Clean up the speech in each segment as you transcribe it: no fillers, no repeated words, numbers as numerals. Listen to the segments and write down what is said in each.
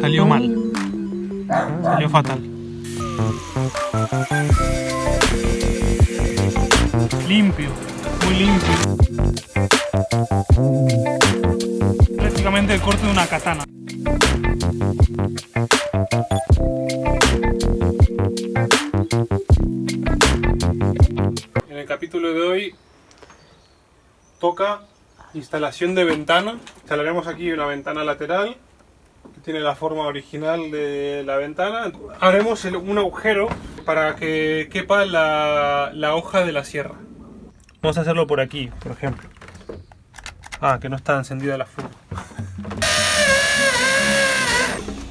Salió mal. Salió fatal. Limpio, muy limpio. Prácticamente el corte de una katana. En el capítulo de hoy toca instalación de ventana. Instalaremos aquí una ventana lateral que tiene la forma original de la ventana. Haremos un agujero para que quepa la hoja de la sierra. Vamos a hacerlo por aquí, por ejemplo. Ah, que no está encendida la fuga.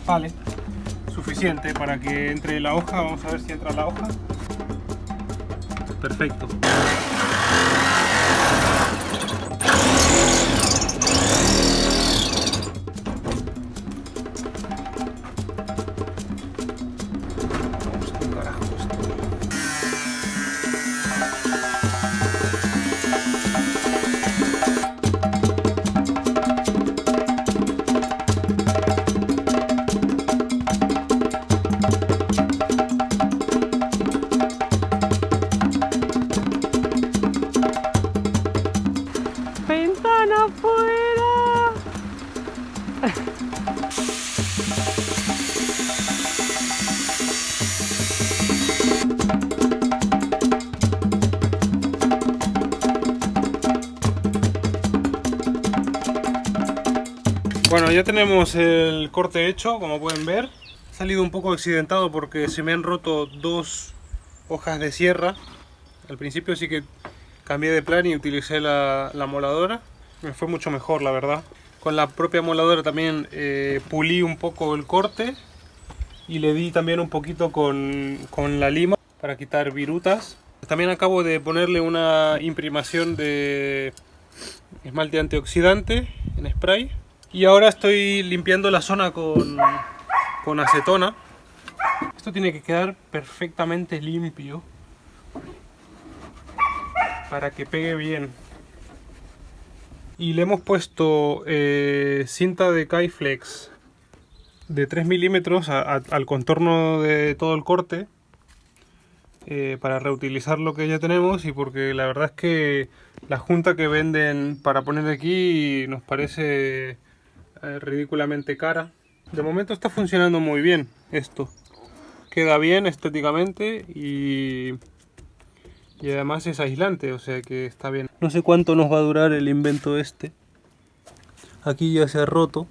Vale, suficiente para que entre la hoja. Vamos a ver si entra la hoja. Perfecto. ¡Ventana afuera! Bueno, ya tenemos el corte hecho, como pueden ver. Ha salido un poco accidentado porque se me han roto dos hojas de sierra. Al principio sí que cambié de plan y utilicé la moladora. Me fue mucho mejor, la verdad. Con la propia moladora también pulí un poco el corte y le di también un poquito con la lima para quitar virutas. También acabo de ponerle una imprimación de esmalte antioxidante en spray. Y ahora estoy limpiando la zona con acetona. Esto tiene que quedar perfectamente limpio para que pegue bien. Y le hemos puesto cinta de K-Flex de 3 milímetros al contorno de todo el corte para reutilizar lo que ya tenemos, y porque la verdad es que la junta que venden para poner aquí nos parece ridículamente cara. De momento está funcionando muy bien esto. Queda bien estéticamente y además es aislante, o sea que está bien. No sé cuánto nos va a durar el invento este. Aquí ya se ha roto.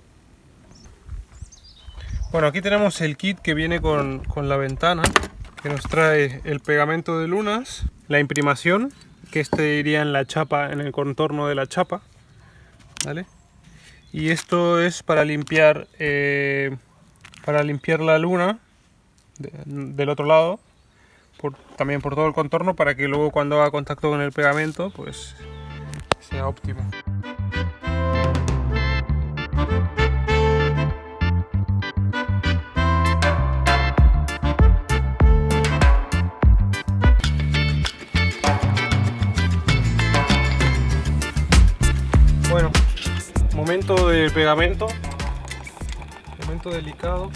Bueno, aquí tenemos el kit que viene con la ventana, que nos trae el pegamento de lunas, la imprimación, que este iría en la chapa, en el contorno de la chapa, ¿vale? Y esto es para limpiar la luna del otro lado. También por todo el contorno, para que luego cuando haga contacto con el pegamento pues sea óptimo. Bueno, momento de pegamento, momento delicado.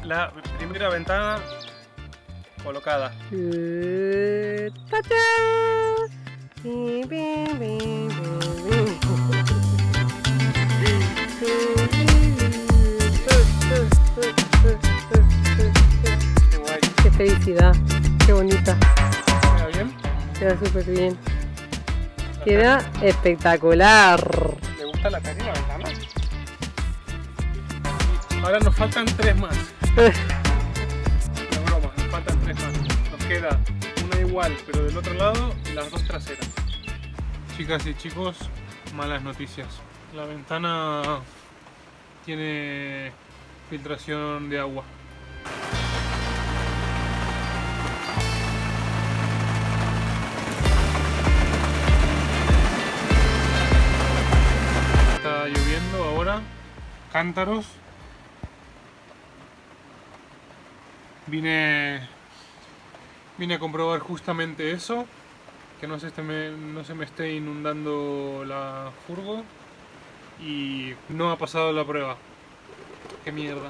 La primera ventana colocada. Qué guay. Qué felicidad, qué bonita. ¿Queda bien? Queda súper bien. Queda espectacular. ¿Le gusta la cara y la ventana? Ahora nos faltan 3 más. No broma, nos faltan 3 más. Nos queda una igual, pero del otro lado las dos traseras. Chicas y chicos, malas noticias. La ventana tiene filtración de agua. Está lloviendo ahora, cántaros. Vine a comprobar justamente eso, que no se me esté inundando la furgo, y no ha pasado la prueba. Qué mierda.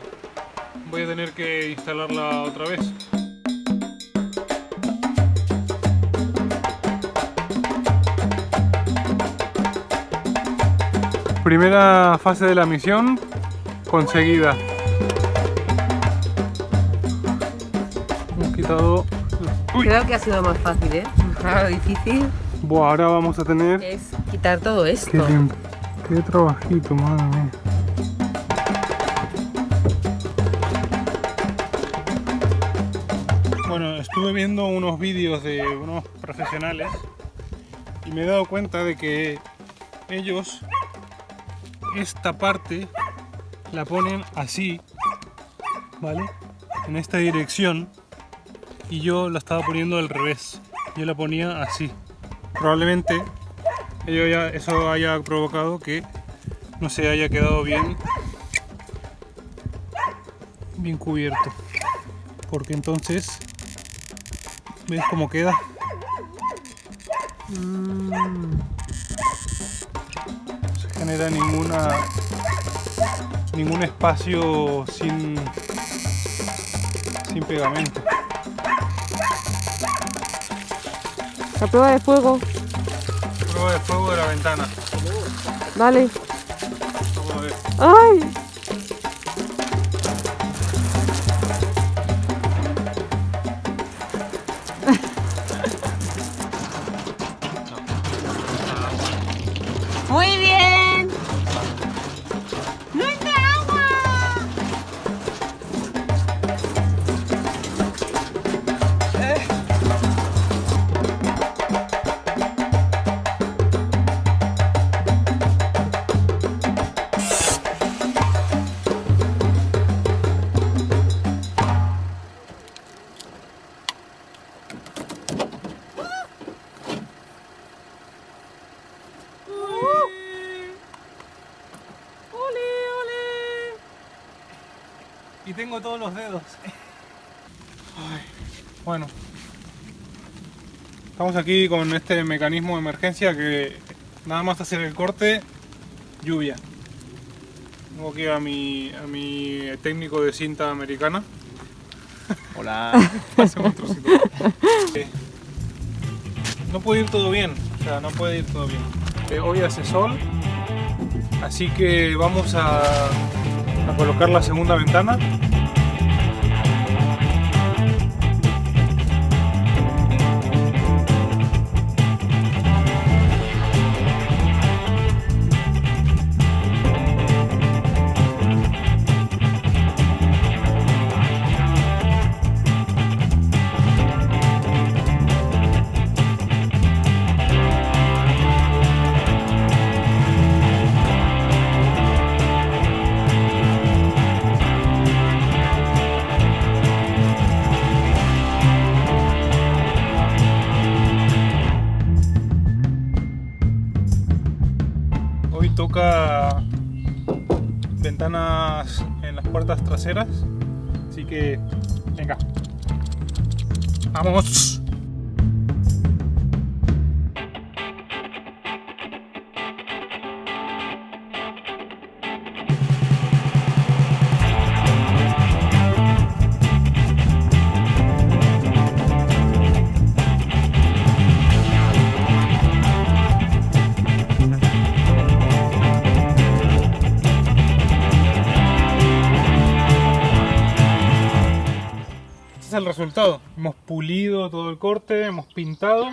Voy a tener que instalarla otra vez. Primera fase de la misión conseguida. Hemos quitado... ¡Uy! Creo que ha sido más fácil, ¿eh? Lo difícil Buah, ahora vamos a tener... es quitar todo esto. Qué trabajito, madre mía. Bueno, estuve viendo unos vídeos de unos profesionales y me he dado cuenta de que ellos esta parte la ponen así, ¿vale? En esta dirección, y yo la estaba poniendo al revés. Yo la ponía así. Probablemente eso haya provocado que no se haya quedado bien cubierto, porque entonces ¿ves cómo queda? No se genera ningún espacio sin pegamento. La prueba de fuego. Prueba de fuego de la ventana. Dale. Vamos a ver. ¡Ay! Muy bien. ¡No entra agua! Y tengo todos los dedos. Ay, bueno, estamos aquí con este mecanismo de emergencia que nada más hacer el corte, lluvia. Tengo que ir a mi técnico de cinta americana. Hola. Hacemos un trocito. No puede ir todo bien, o sea, no puede ir todo bien. Hoy hace sol, así que vamos a colocar la segunda ventana. Hoy toca ventanas en las puertas traseras, así que venga, ¡vamos! Este es el resultado. Hemos pulido todo el corte, hemos pintado.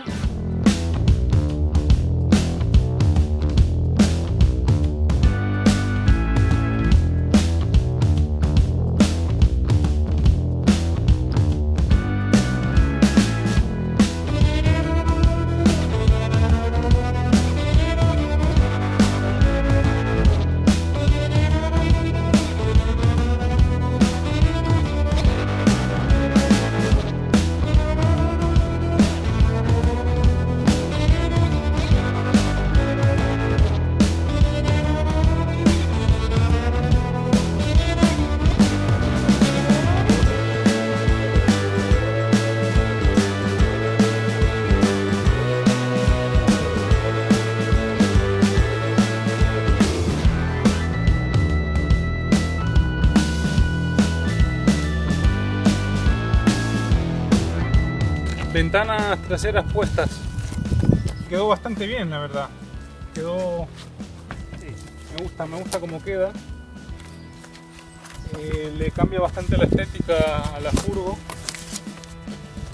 ventanas traseras puestas. Quedó bastante bien, la verdad. Quedó... sí, me gusta cómo queda. Le cambia bastante la estética a la furgo.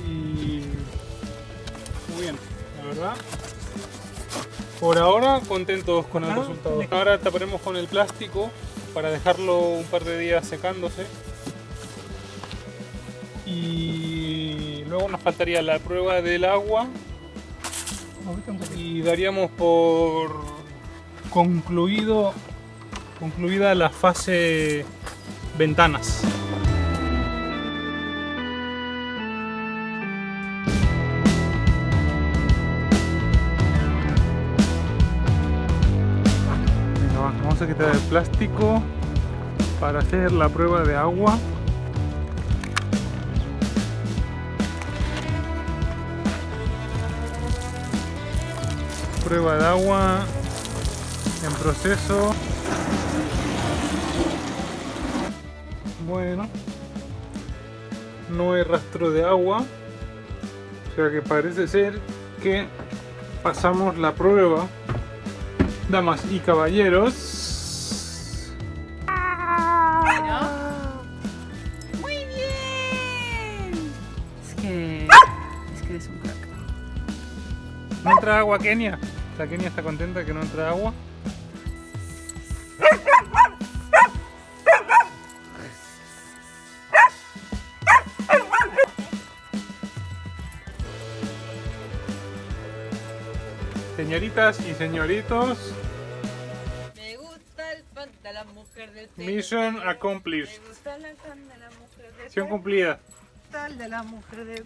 Y... muy bien, la verdad. Por ahora contentos con el resultado. Ahora taparemos con el plástico para dejarlo un par de días secándose. Y luego nos faltaría la prueba del agua. Y daríamos por concluida la fase ventanas. Vamos a quitar el plástico para hacer la prueba de agua. Prueba de agua en proceso. Bueno, no hay rastro de agua, o sea que parece ser que pasamos la prueba. Damas y caballeros. Muy bien. Es que eres un crack. No entra agua, Kenia. La Kenia está contenta que no entra agua. Señoritas y señoritos, Me gusta el pan de la mujer del mission accomplished. Me gusta el pan de la mujer del Misión cumplida. de la mujer del